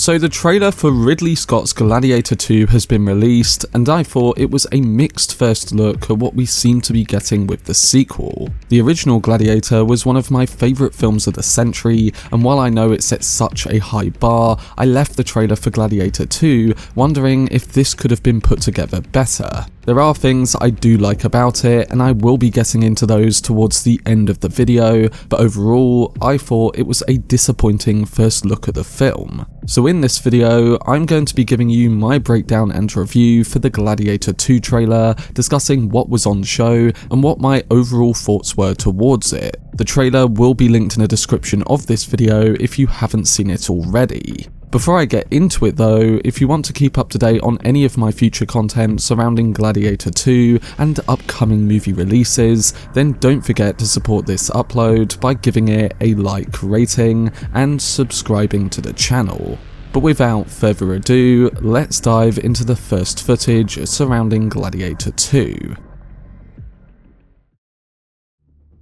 So the trailer for Ridley Scott's Gladiator II has been released, and I thought it was a mixed first look at what we seem to be getting with the sequel. The original Gladiator was one of my favourite films of the century, and while I know it sets such a high bar, I left the trailer for Gladiator II wondering if this could have been put together better. There are things I do like about it, and I will be getting into those towards the end of the video, but overall, I thought it was a disappointing first look at the film. So in this video, I'm going to be giving you my breakdown and review for the Gladiator II trailer, discussing what was on show and what my overall thoughts were towards it. The trailer will be linked in the description of this video if you haven't seen it already. Before I get into it though, if you want to keep up to date on any of my future content surrounding Gladiator II and upcoming movie releases, then don't forget to support this upload by giving it a like rating and subscribing to the channel. But without further ado, let's dive into the first footage surrounding Gladiator II.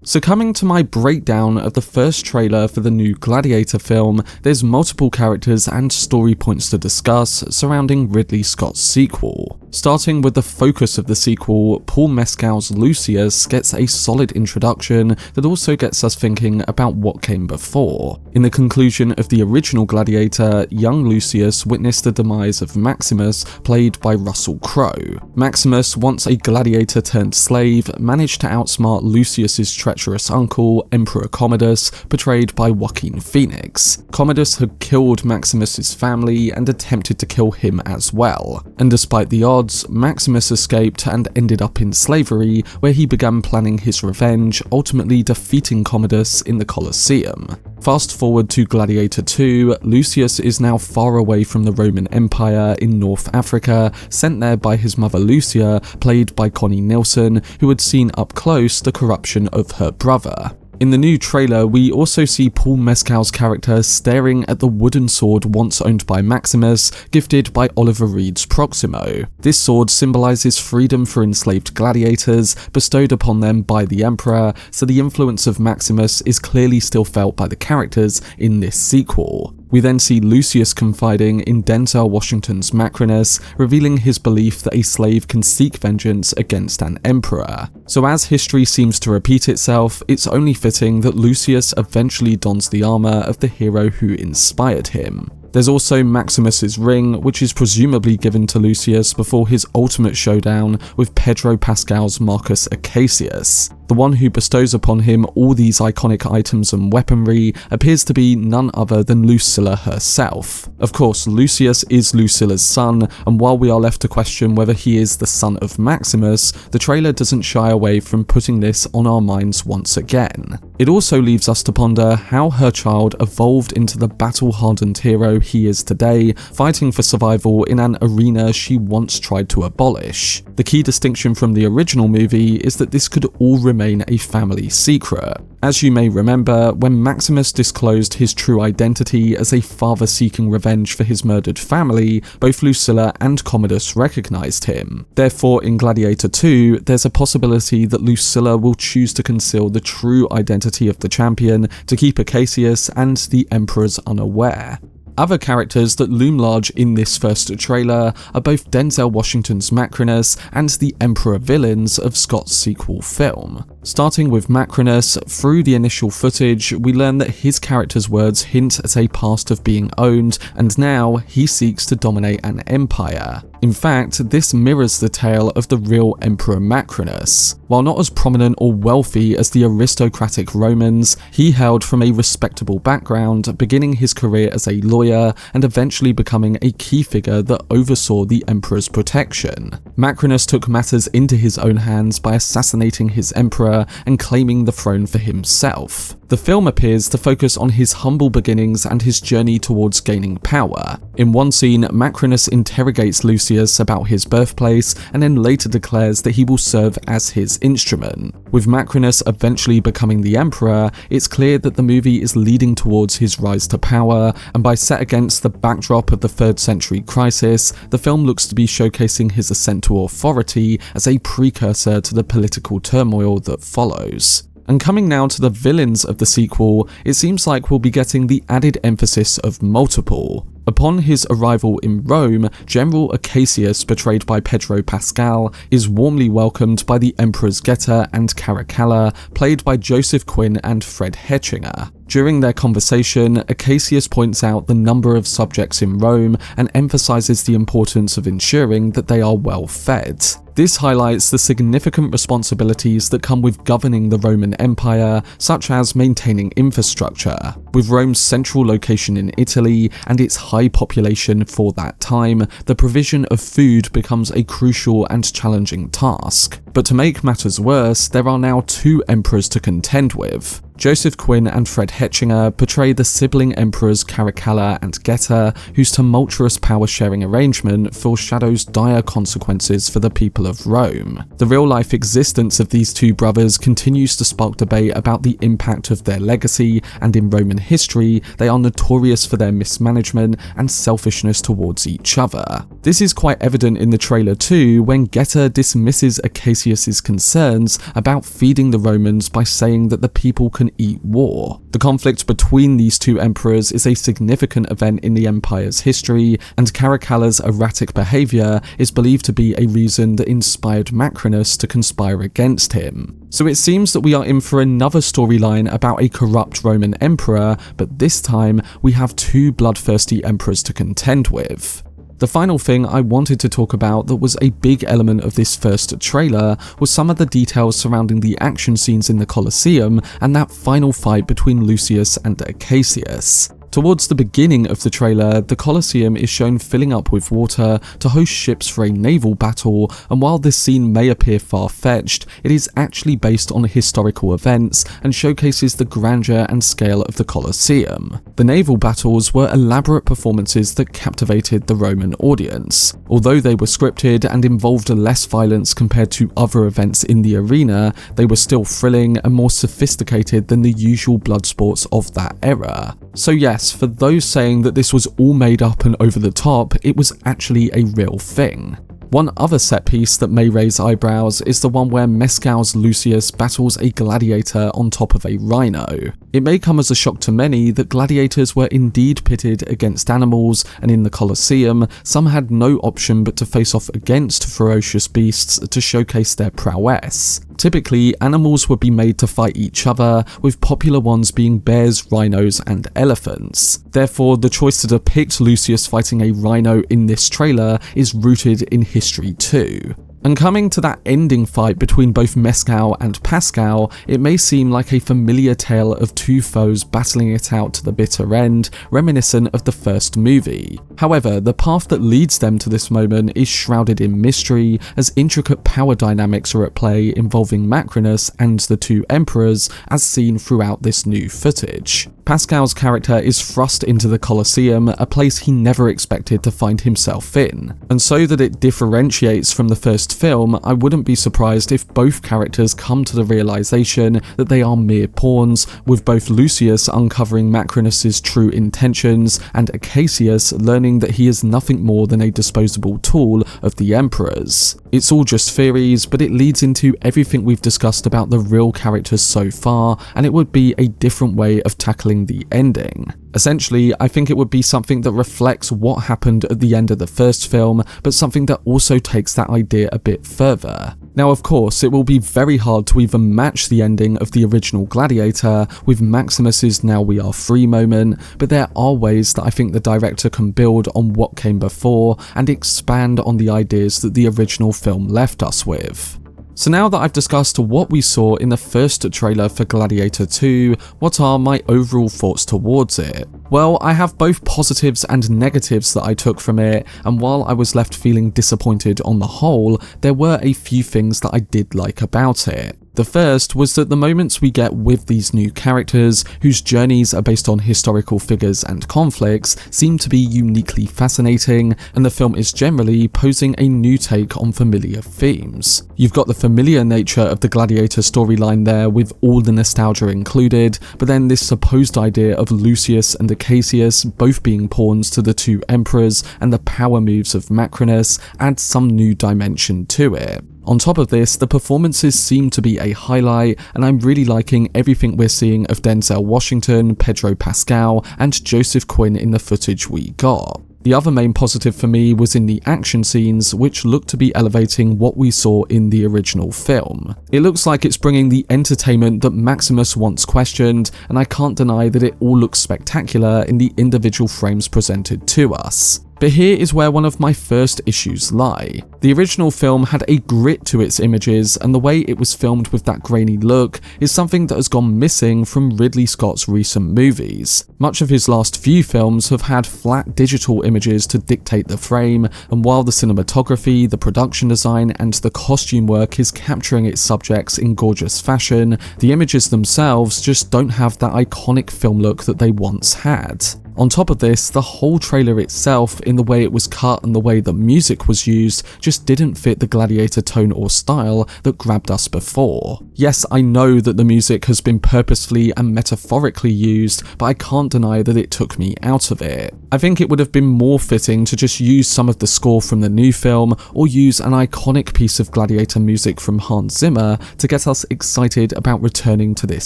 So coming to my breakdown of the first trailer for the new Gladiator film, there's multiple characters and story points to discuss surrounding Ridley Scott's sequel. Starting with the focus of the sequel, Paul Mescal's Lucius gets a solid introduction that also gets us thinking about what came before. In the conclusion of the original Gladiator, young Lucius witnessed the demise of Maximus, played by Russell Crowe. Maximus, once a gladiator turned slave, managed to outsmart Lucius's treacherous uncle, Emperor Commodus, portrayed by Joaquin Phoenix. Commodus had killed Maximus's family and attempted to kill him as well, and despite the odds, Maximus escaped and ended up in slavery, where he began planning his revenge, ultimately defeating Commodus in the Colosseum. Fast forward to Gladiator II, Lucius is now far away from the Roman Empire in North Africa, sent there by his mother Lucia, played by Connie Nielsen, who had seen up close the corruption of her brother. In the new trailer, we also see Paul Mescal's character staring at the wooden sword once owned by Maximus, gifted by Oliver Reed's Proximo. This sword symbolises freedom for enslaved gladiators, bestowed upon them by the Emperor, so the influence of Maximus is clearly still felt by the characters in this sequel. We then see Lucius confiding in Denzel Washington's Macrinus, revealing his belief that a slave can seek vengeance against an emperor. So as history seems to repeat itself, it's only fitting that Lucius eventually dons the armor of the hero who inspired him. There's also Maximus's ring, which is presumably given to Lucius before his ultimate showdown with Pedro Pascal's Marcus Acacius. The one who bestows upon him all these iconic items and weaponry appears to be none other than Lucilla herself. Of course, Lucius is Lucilla's son, and while we are left to question whether he is the son of Maximus, the trailer doesn't shy away from putting this on our minds once again. It also leaves us to ponder how her child evolved into the battle-hardened hero he is today, fighting for survival in an arena she once tried to abolish. The key distinction from the original movie is that this could all remain a family secret. As you may remember, when Maximus disclosed his true identity as a father seeking revenge for his murdered family, both Lucilla and Commodus recognized him. Therefore, in Gladiator II, there's a possibility that Lucilla will choose to conceal the true identity of the champion to keep Acacius and the Emperors unaware. Other characters that loom large in this first trailer are both Denzel Washington's Macrinus and the Emperor villains of Scott's sequel film. Starting with Macrinus, through the initial footage, we learn that his character's words hint at a past of being owned, and now he seeks to dominate an empire. In fact, this mirrors the tale of the real Emperor Macrinus. While not as prominent or wealthy as the aristocratic Romans, he hailed from a respectable background, beginning his career as a lawyer and eventually becoming a key figure that oversaw the Emperor's protection. Macrinus took matters into his own hands by assassinating his emperor and claiming the throne for himself. The film appears to focus on his humble beginnings and his journey towards gaining power. In one scene, Macrinus interrogates Lucius about his birthplace and then later declares that he will serve as his instrument. With Macrinus eventually becoming the emperor, it's clear that the movie is leading towards his rise to power, and by set against the backdrop of the 3rd century crisis, the film looks to be showcasing his ascent to authority as a precursor to the political turmoil that follows. And coming now to the villains of the sequel, it seems like we'll be getting the added emphasis of multiple. Upon his arrival in Rome, General Acacius, portrayed by Pedro Pascal, is warmly welcomed by the Emperors Geta and Caracalla, played by Joseph Quinn and Fred Hetchinger. During their conversation, Acacius points out the number of subjects in Rome and emphasizes the importance of ensuring that they are well fed. This highlights the significant responsibilities that come with governing the Roman Empire, such as maintaining infrastructure. With Rome's central location in Italy and its high population for that time, the provision of food becomes a crucial and challenging task. But to make matters worse, there are now two emperors to contend with. Joseph Quinn and Fred Hetchinger portray the sibling emperors Caracalla and Geta, whose tumultuous power-sharing arrangement foreshadows dire consequences for the people of Rome. The real-life existence of these two brothers continues to spark debate about the impact of their legacy, and in Roman history, they are notorious for their mismanagement and selfishness towards each other. This is quite evident in the trailer too, when Geta dismisses Acacius's concerns about feeding the Romans by saying that the people can eat war. The conflict between these two emperors is a significant event in the empire's history, and Caracalla's erratic behaviour is believed to be a reason that inspired Macrinus to conspire against him. So it seems that we are in for another storyline about a corrupt Roman emperor, but this time we have two bloodthirsty emperors to contend with. The final thing I wanted to talk about that was a big element of this first trailer was some of the details surrounding the action scenes in the Colosseum and that final fight between Lucius and Acacius. Towards the beginning of the trailer, the Colosseum is shown filling up with water to host ships for a naval battle, and while this scene may appear far-fetched, it is actually based on historical events and showcases the grandeur and scale of the Colosseum. The naval battles were elaborate performances that captivated the Roman audience. Although they were scripted and involved less violence compared to other events in the arena, they were still thrilling and more sophisticated than the usual blood sports of that era. So yes, for those saying that this was all made up and over the top, it was actually a real thing. One other set piece that may raise eyebrows is the one where Mescal's Lucius battles a gladiator on top of a rhino. It may come as a shock to many that gladiators were indeed pitted against animals, and in the Colosseum, some had no option but to face off against ferocious beasts to showcase their prowess. Typically, animals would be made to fight each other, with popular ones being bears, rhinos, and elephants. Therefore, the choice to depict Lucius fighting a rhino in this trailer is rooted in history too. And coming to that ending fight between both Mescal and Pascal, it may seem like a familiar tale of two foes battling it out to the bitter end, reminiscent of the first movie. However, the path that leads them to this moment is shrouded in mystery, as intricate power dynamics are at play involving Macrinus and the two emperors, as seen throughout this new footage. Pascal's character is thrust into the Colosseum, a place he never expected to find himself in. And so that it differentiates from the first film, I wouldn't be surprised if both characters come to the realization that they are mere pawns, with both Lucius uncovering Macrinus's true intentions and Acacius learning that he is nothing more than a disposable tool of the Emperor's. It's all just theories, but it leads into everything we've discussed about the real characters so far, and it would be a different way of tackling the ending. Essentially, I think it would be something that reflects what happened at the end of the first film, but something that also takes that idea a bit further. Now, of course, it will be very hard to even match the ending of the original Gladiator with Maximus's "now we are free" moment, but there are ways that I think the director can build on what came before and expand on the ideas that the original film left us with. So now that I've discussed what we saw in the first trailer for Gladiator II, what are my overall thoughts towards it? Well, I have both positives and negatives that I took from it, and while I was left feeling disappointed on the whole, there were a few things that I did like about it. The first was that the moments we get with these new characters, whose journeys are based on historical figures and conflicts, seem to be uniquely fascinating, and the film is generally posing a new take on familiar themes. You've got the familiar nature of the Gladiator storyline there with all the nostalgia included, but then this supposed idea of Lucius and Acacius both being pawns to the two emperors and the power moves of Macrinus adds some new dimension to it. On top of this, the performances seem to be a highlight, and I'm really liking everything we're seeing of Denzel Washington, Pedro Pascal, and Joseph Quinn in the footage we got. The other main positive for me was in the action scenes, which looked to be elevating what we saw in the original film. It looks like it's bringing the entertainment that Maximus once questioned, and I can't deny that it all looks spectacular in the individual frames presented to us. But here is where one of my first issues lie. The original film had a grit to its images, and the way it was filmed with that grainy look is something that has gone missing from Ridley Scott's recent movies. Much of his last few films have had flat digital images to dictate the frame, and while the cinematography, the production design, and the costume work is capturing its subjects in gorgeous fashion, the images themselves just don't have that iconic film look that they once had. On top of this, the whole trailer itself, in the way it was cut and the way the music was used, just didn't fit the Gladiator tone or style that grabbed us before. Yes, I know that the music has been purposefully and metaphorically used, but I can't deny that it took me out of it. I think it would have been more fitting to just use some of the score from the new film, or use an iconic piece of Gladiator music from Hans Zimmer to get us excited about returning to this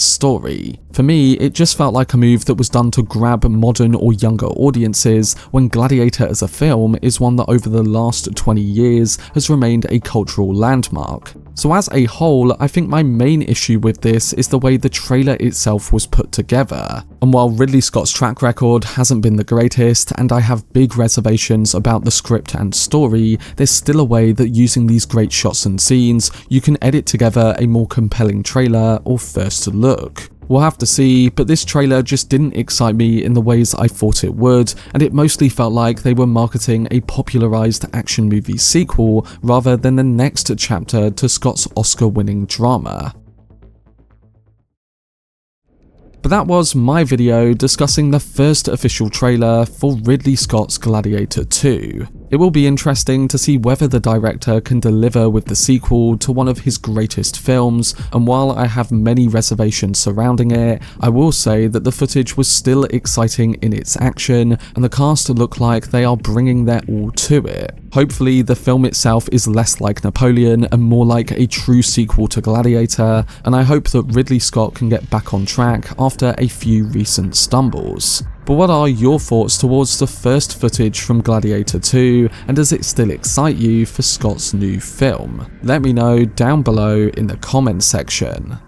story. For me, it just felt like a move that was done to grab modern or younger audiences, when Gladiator as a film is one that over the last 20 years has remained a cultural landmark. So as a whole, I think my main issue with this is the way the trailer itself was put together. And while Ridley Scott's track record hasn't been the greatest, and I have big reservations about the script and story, there's still a way that using these great shots and scenes, you can edit together a more compelling trailer or first look. We'll have to see, but this trailer just didn't excite me in the ways I thought it would, and it mostly felt like they were marketing a popularized action movie sequel rather than the next chapter to Scott's Oscar-winning drama. But that was my video discussing the first official trailer for Ridley Scott's Gladiator II. It will be interesting to see whether the director can deliver with the sequel to one of his greatest films, and while I have many reservations surrounding it, I will say that the footage was still exciting in its action, and the cast look like they are bringing their all to it. Hopefully the film itself is less like Napoleon and more like a true sequel to Gladiator, and I hope that Ridley Scott can get back on track after a few recent stumbles. But what are your thoughts towards the first footage from Gladiator II, and does it still excite you for Scott's new film? Let me know down below in the comments section.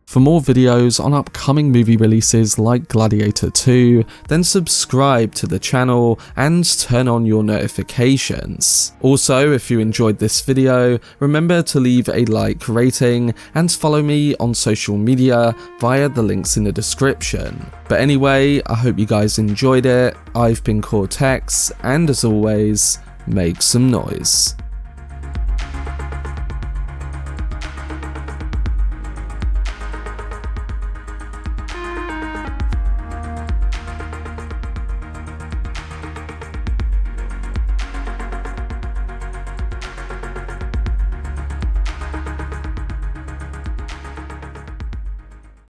For more videos on upcoming movie releases like Gladiator II, then subscribe to the channel and turn on your notifications. Also, if you enjoyed this video, remember to leave a like rating and follow me on social media via the links in the description. But anyway, I hope you guys enjoyed it. I've been Cortex, and as always, make some noise.